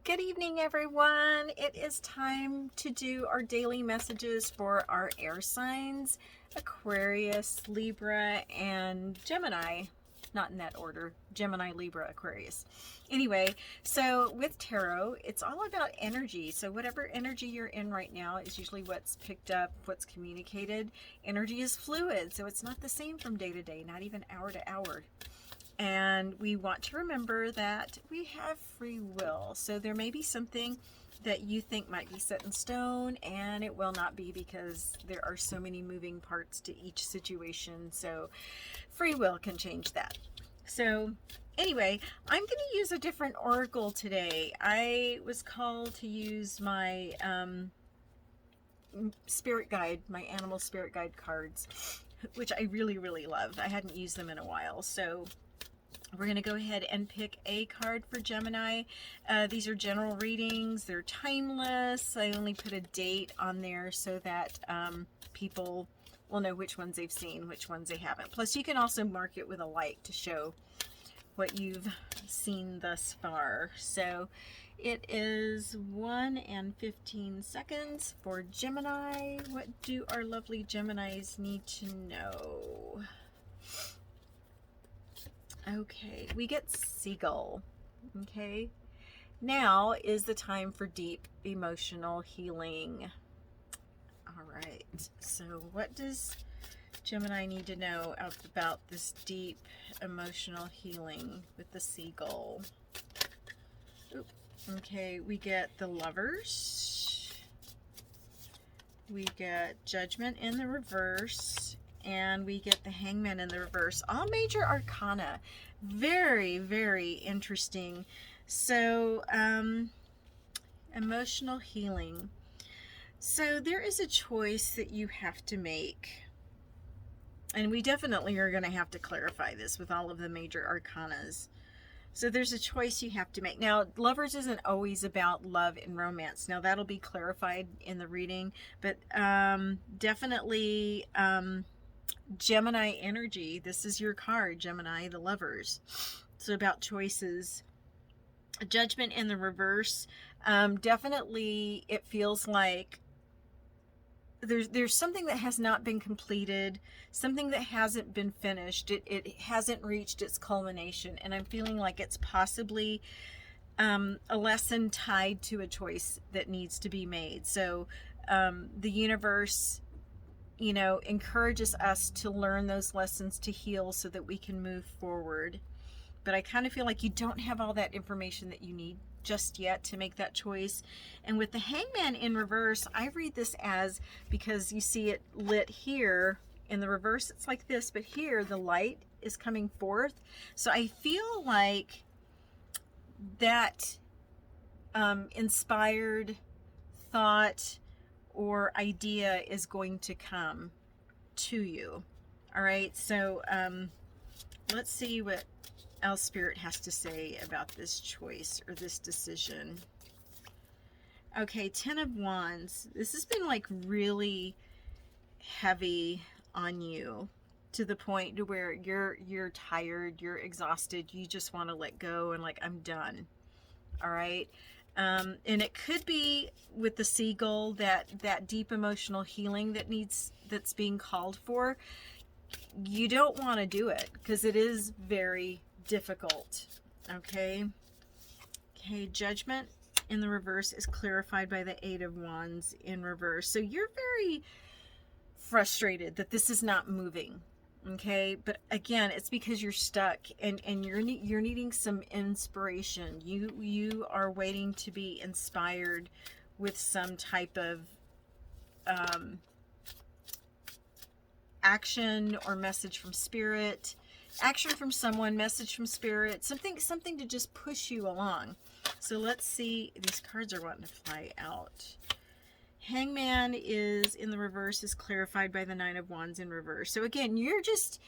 Good evening, everyone. It is time to do our daily messages for our air signs, Aquarius, Libra, and Gemini. Not in that order. Gemini, Libra, Aquarius. Anyway, so with tarot, it's all about energy. So whatever energy you're in right now is usually what's picked up, what's communicated. Energy is fluid, so it's not the same from day to day, not even hour to hour. And we want to remember that we have free will. So there may be something that you think might be set in stone, and it will not be, because there are so many moving parts to each situation. So free will can change that. So anyway, I'm going to use a different oracle today. I was called to use my spirit guide, my animal spirit guide cards, which I really, really love. I hadn't used them in a while. So we're going to go ahead and pick a card for Gemini. These are general readings. They're timeless. I only put a date on there so that people will know which ones they've seen, which ones they haven't. Plus, you can also mark it with a like to show what you've seen thus far. So it is 1:15 for Gemini. What do our lovely Geminis need to know? Okay, we get Seagull. Okay, now is the time for deep emotional healing. All right, so what does Gemini need to know about this deep emotional healing with the Seagull? Oop. Okay, we get the Lovers. We get Judgment in the reverse. And we get the Hangman in the reverse. All major arcana. Very, very interesting. So, emotional healing. So there is a choice that you have to make. And we definitely are going to have to clarify this with all of the major arcanas. So there's a choice you have to make. Now, Lovers isn't always about love and romance. Now, that'll be clarified in the reading. But definitely... Gemini energy. This is your card, Gemini, the Lovers. So about choices. Judgment in the reverse. Definitely it feels like there's something that has not been completed, something that hasn't been finished. It hasn't reached its culmination, and I'm feeling like it's possibly a lesson tied to a choice that needs to be made. So the universe, you know, encourages us to learn those lessons, to heal, so that we can move forward. But I kind of feel like you don't have all that information that you need just yet to make that choice. And with the Hangman in reverse, I read this as, because you see it lit here in the reverse, it's like this, but here the light is coming forth. So I feel like that inspired thought or idea is going to come to you. All right, so let's see what else Spirit has to say about this choice or this decision. Okay, 10 of Wands. This has been like really heavy on you, to the point to where you're tired, you're exhausted, you just want to let go and like, I'm done. All right. And it could be with the Seagull, that deep emotional healing that's being called for. You don't want to do it because it is very difficult. Okay. Judgment in the reverse is clarified by the 8 of Wands in reverse. So you're very frustrated that this is not moving. Okay, but again, it's because you're stuck and you're needing some inspiration. You are waiting to be inspired with some type of action or message from Spirit, action from someone, message from Spirit, something to just push you along. So let's see. These cards are wanting to fly out. Hangman is in the reverse, is clarified by the 9 of Wands in reverse. So again, you're just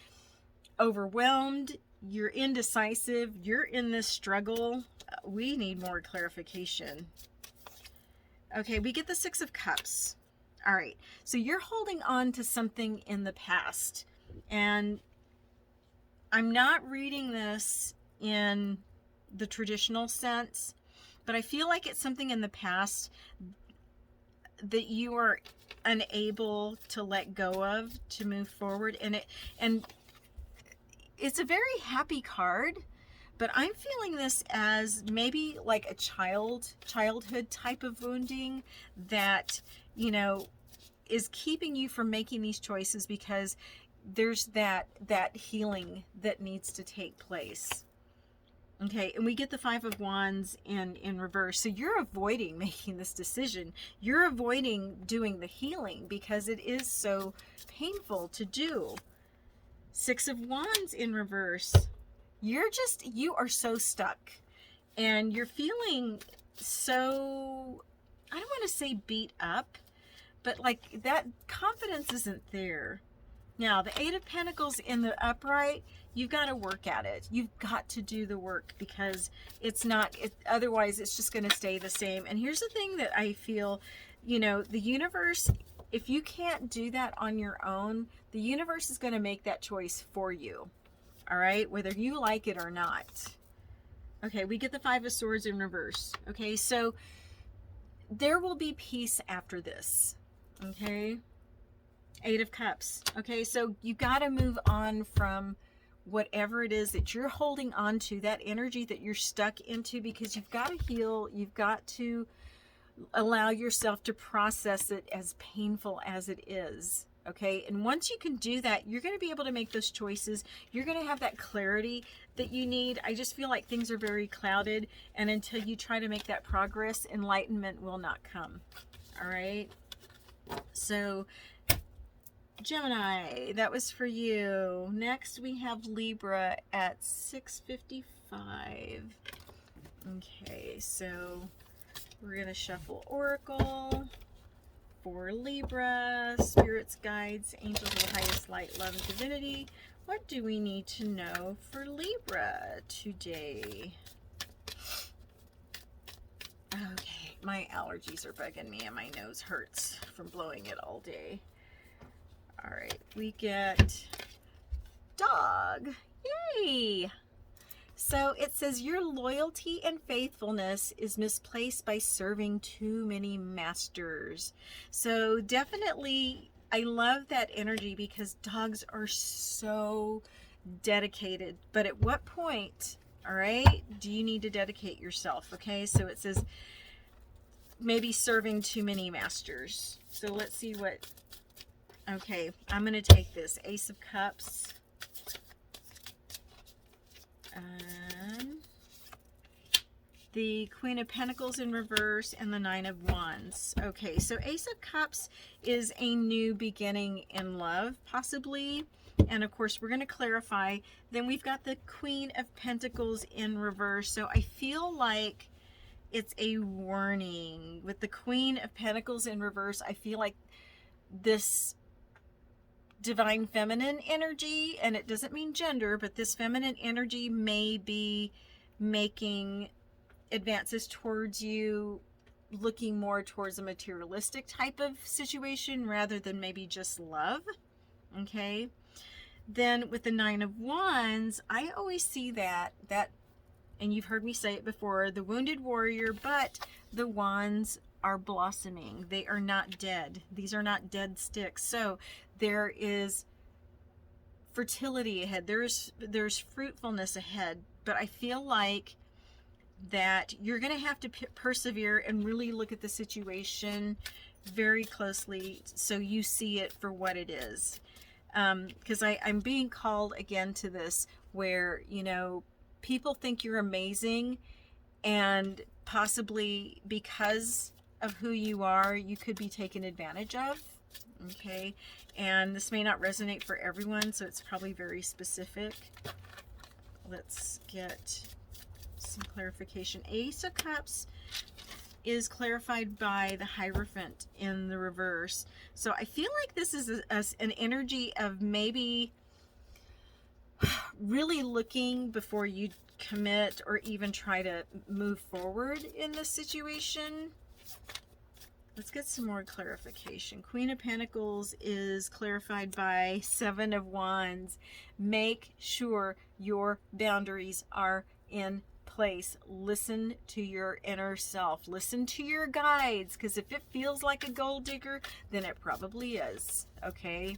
overwhelmed, you're indecisive, you're in this struggle. We need more clarification. Okay, we get the 6 of Cups. All right, so you're holding on to something in the past, and I'm not reading this in the traditional sense. but I feel like it's something in the past that you are unable to let go of to move forward. And it's a very happy card, but I'm feeling this as maybe like a childhood type of wounding that, you know, is keeping you from making these choices because there's that healing that needs to take place. Okay, and we get the Five of Wands in reverse. So you're avoiding making this decision. You're avoiding doing the healing because it is so painful to do. Six of Wands in reverse. You are so stuck. And you're feeling so, I don't want to say beat up, but like that confidence isn't there. Now, the Eight of Pentacles in the upright, you've got to work at it. You've got to do the work because it's not, otherwise it's just going to stay the same. And here's the thing that I feel, you know, the universe, if you can't do that on your own, the universe is going to make that choice for you. All right, whether you like it or not. Okay, we get the Five of Swords in reverse. Okay, so there will be peace after this. Okay. Eight of Cups. Okay, so you got to move on from whatever it is that you're holding on to, that energy that you're stuck into, because you've got to heal. You've got to allow yourself to process it, as painful as it is. Okay, and once you can do that, you're going to be able to make those choices. You're going to have that clarity that you need. I just feel like things are very clouded, and until you try to make that progress, enlightenment will not come. All right, so Gemini, that was for you. Next we have Libra at 6:55. Okay, so we're going to shuffle Oracle for Libra, spirits, guides, angels of the highest light, love, and divinity. What do we need to know for Libra today? Okay, my allergies are bugging me and my nose hurts from blowing it all day. All right, we get Dog. Yay! So it says your loyalty and faithfulness is misplaced by serving too many masters. So definitely, I love that energy because dogs are so dedicated. But at what point, all right, do you need to dedicate yourself? Okay, so it says maybe serving too many masters. So let's see what. Okay, I'm going to take this Ace of Cups. The Queen of Pentacles in reverse and the Nine of Wands. Okay, so Ace of Cups is a new beginning in love, possibly. And of course, we're going to clarify. Then we've got the Queen of Pentacles in reverse. So I feel like it's a warning. With the Queen of Pentacles in reverse, I feel like this divine feminine energy, and it doesn't mean gender, but this feminine energy may be making advances towards you, looking more towards a materialistic type of situation rather than maybe just love. Okay, then with the Nine of Wands, I always see that, and you've heard me say it before, the wounded warrior, but the wands are blossoming. They are not dead. These are not dead sticks. So there is fertility ahead. There's fruitfulness ahead. But I feel like that you're going to have to persevere and really look at the situation very closely so you see it for what it is. Because I'm being called again to this where, you know, people think you're amazing, and possibly because of who you are, you could be taken advantage of. Okay, and this may not resonate for everyone, so it's probably very specific. Let's get some clarification. Ace of Cups is clarified by the Hierophant in the reverse. So I feel like this is an energy of maybe really looking before you commit or even try to move forward in this situation. Let's get some more clarification. Queen of Pentacles is clarified by Seven of Wands. Make sure your boundaries are in place, listen to your inner self. Listen to your guides, because if it feels like a gold digger, then it probably is, okay?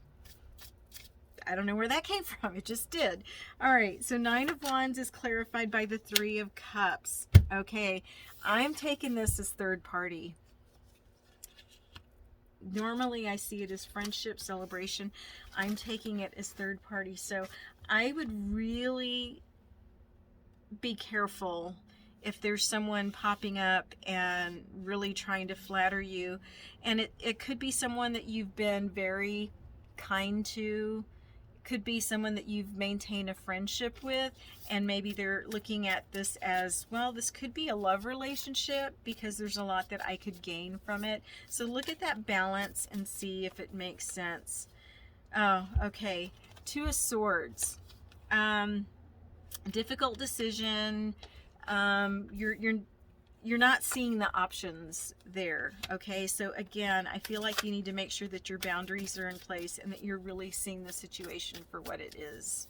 I don't know where that came from. It just did. All right, so 9 of Wands is clarified by the 3 of Cups. Okay, I'm taking this as third party. Normally I see it as friendship, celebration. I'm taking it as third party. So I would really be careful if there's someone popping up and really trying to flatter you. And it could be someone that you've been very kind to. Could be someone that you've maintained a friendship with, and maybe they're looking at this as, well, this could be a love relationship because there's a lot that I could gain from it. So look at that balance and see if it makes sense. Oh, okay. 2 of Swords. Difficult decision. You're not seeing the options there, okay? So again, I feel like you need to make sure that your boundaries are in place and that you're really seeing the situation for what it is.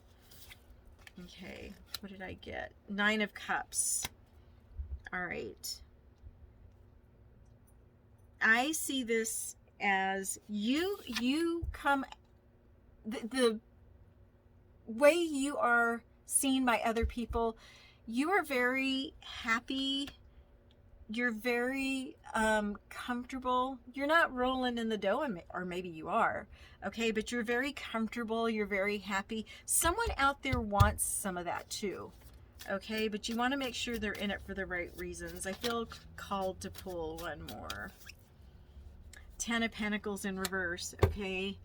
Okay, what did I get? 9 of Cups. All right. I see this as you come, the way you are seen by other people, you are very happy. You're very comfortable. You're not rolling in the dough, or maybe you are, okay? But you're very comfortable. You're very happy. Someone out there wants some of that too, okay? But you want to make sure they're in it for the right reasons. I feel called to pull one more. 10 of Pentacles in reverse, okay?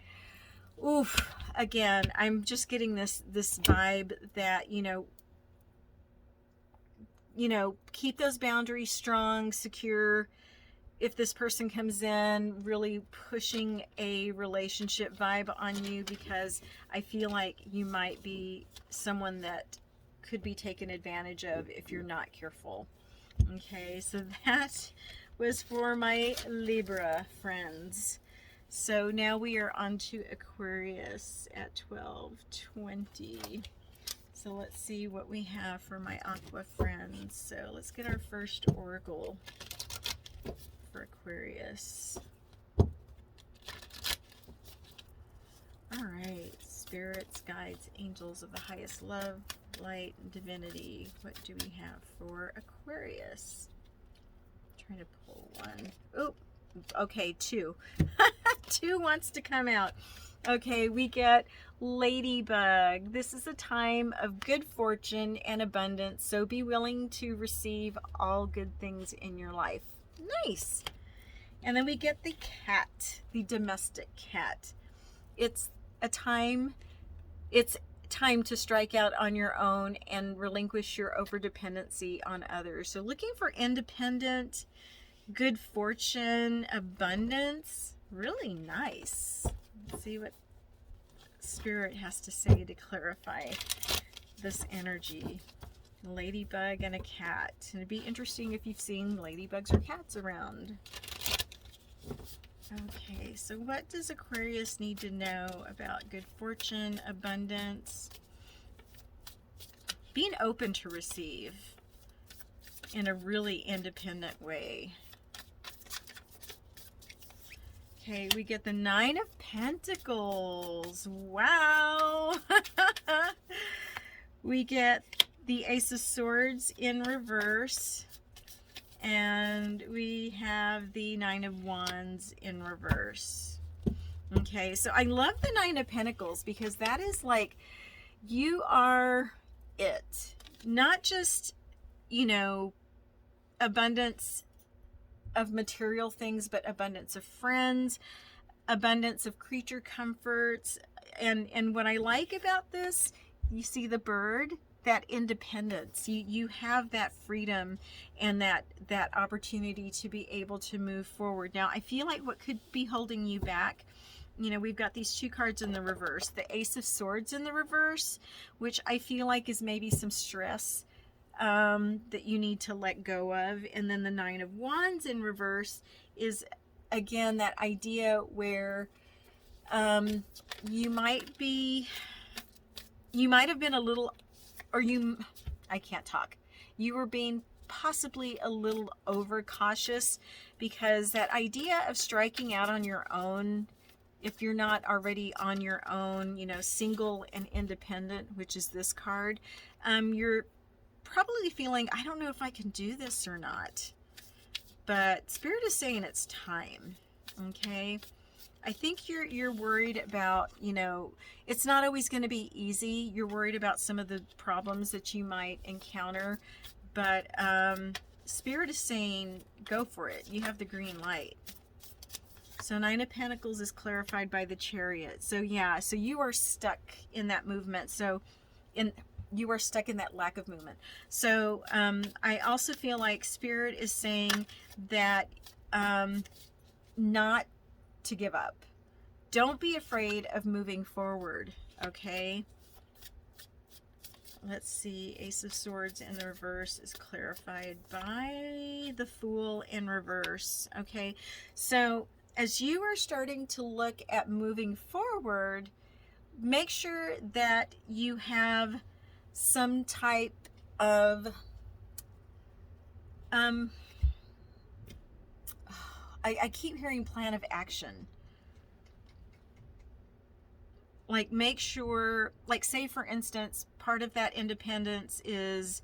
Oof. Again, I'm just getting this vibe that, you know, keep those boundaries strong, secure. If this person comes in really pushing a relationship vibe on you, because I feel like you might be someone that could be taken advantage of if you're not careful. Okay, so that was for my Libra friends. So now we are on to Aquarius at 12:20. So let's see what we have for my Aqua friends. So let's get our first oracle for Aquarius. All right, spirits, guides, angels of the highest love, light, and divinity. What do we have for Aquarius? I'm trying to pull one. Oh, okay, 2. 2 wants to come out. Okay, we get Ladybug. This is a time of good fortune and abundance, so be willing to receive all good things in your life. Nice. And then we get the cat, the domestic cat. It's time to strike out on your own and relinquish your overdependency on others. So looking for independent, good fortune, abundance. Really nice. Let's see what Spirit has to say to clarify this energy. Ladybug and a cat. And it'd be interesting if you've seen ladybugs or cats around. Okay, so what does Aquarius need to know about good fortune, abundance? Being open to receive in a really independent way. Okay, we get the 9 of Pentacles. Wow. We get the Ace of Swords in reverse. And we have the 9 of Wands in reverse. Okay, so I love the 9 of Pentacles because that is like, you are it. Not just, you know, abundance of material things, but abundance of friends, abundance of creature comforts. And what I like about this, you see the bird, that independence. You have that freedom and that opportunity to be able to move forward. Now, I feel like what could be holding you back, you know, we've got these 2 cards in the reverse, the Ace of Swords in the reverse, which I feel like is maybe some stress that you need to let go of. And then the 9 of Wands in reverse is, again, that idea where you might have been a little, or I can't talk. You were being possibly a little overcautious, because that idea of striking out on your own, if you're not already on your own, you know, single and independent, which is this card, you're probably feeling, I don't know if I can do this or not. But Spirit is saying it's time. Okay. I think you're worried about, you know, it's not always going to be easy. You're worried about some of the problems that you might encounter, but Spirit is saying go for it. You have the green light. So Nine of Pentacles is clarified by the Chariot. So yeah, so you are stuck in that movement. So you are stuck in that lack of movement. So I also feel like Spirit is saying that not to give up. Don't be afraid of moving forward, okay? Let's see, Ace of Swords in the reverse is clarified by the Fool in reverse, okay? So as you are starting to look at moving forward, make sure that you have some type of I keep hearing plan of action. Like, make sure, like, say for instance, part of that independence is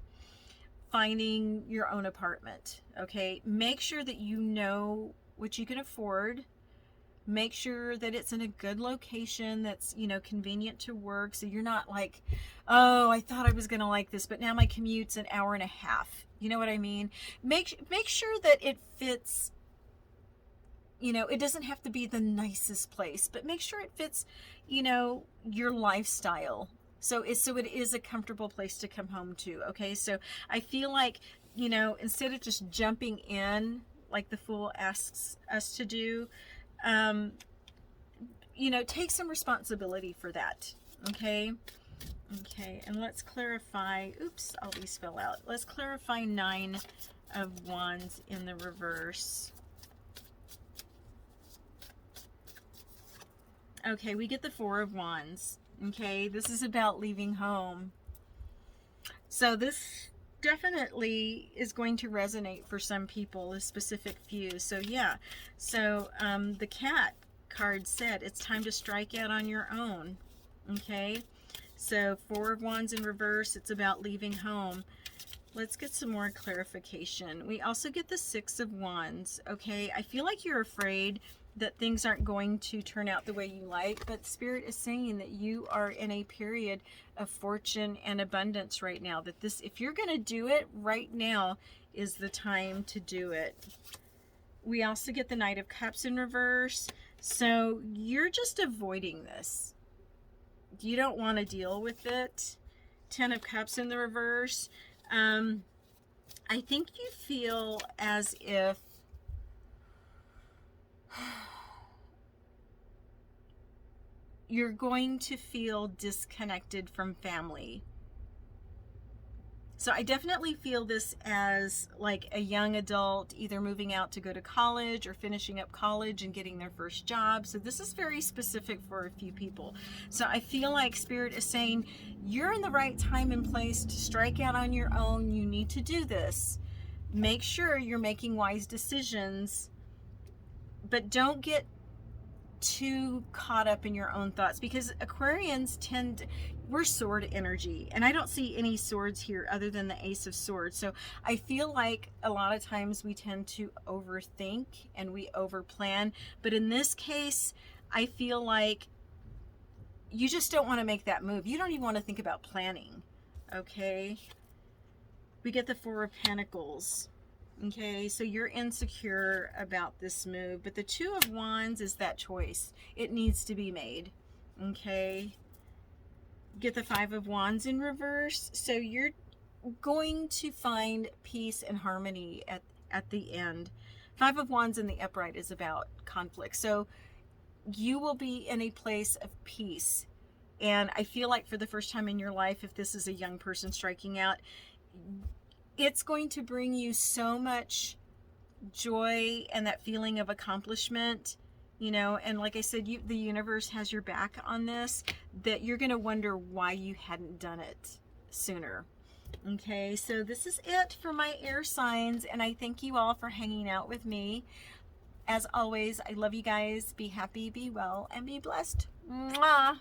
finding your own apartment. Okay, make sure that you know what you can afford. Make sure that it's in a good location that's, you know, convenient to work, so you're not like, oh, I thought I was gonna like this, but now my commute's an hour and a half. You know what I mean? Make sure that it fits. You know, it doesn't have to be the nicest place, but make sure it fits, you know, your lifestyle. So it is a comfortable place to come home to. Okay, so I feel like, you know, instead of just jumping in like the Fool asks us to do, you know, take some responsibility for that. Okay. Okay, and let's clarify. Oops, all these fell out. Let's clarify Nine of Wands in the reverse. Okay, we get the Four of Wands. Okay, this is about leaving home. So this definitely is going to resonate for some people, a specific few. So yeah, so the Cat card said it's time to strike out on your own. Okay, so Four of Wands in reverse, it's about leaving home. Let's get some more clarification. We also get the Six of Wands. Okay, I feel like you're afraid that things aren't going to turn out the way you like, but Spirit is saying that you are in a period of fortune and abundance right now, that this, if you're going to do it, right now is the time to do it. We also get the Knight of Cups in reverse. So you're just avoiding this. You don't want to deal with it. Ten of Cups in the reverse. I think you feel as if you're going to feel disconnected from family. So I definitely feel this as like a young adult either moving out to go to college or finishing up college and getting their first job. So this is very specific for a few people. So I feel like Spirit is saying you're in the right time and place to strike out on your own. You need to do this. Make sure you're making wise decisions, but don't get too caught up in your own thoughts, because Aquarians tend, we're sword energy, and I don't see any swords here other than the Ace of Swords. So I feel like a lot of times we tend to overthink and we overplan, but in this case I feel like you just don't want to make that move. You don't even want to think about planning. Okay, we get the Four of Pentacles. Okay, so you're insecure about this move, but the Two of Wands is that choice. It needs to be made. Okay, get the Five of Wands in reverse. So you're going to find peace and harmony at the end. Five of Wands in the upright is about conflict. So you will be in a place of peace. And I feel like for the first time in your life, if this is a young person striking out, it's going to bring you so much joy and that feeling of accomplishment, you know, and like I said, the universe has your back on this, that you're going to wonder why you hadn't done it sooner. Okay, so this is it for my air signs, and I thank you all for hanging out with me. As always, I love you guys. Be happy, be well, and be blessed. Mwah!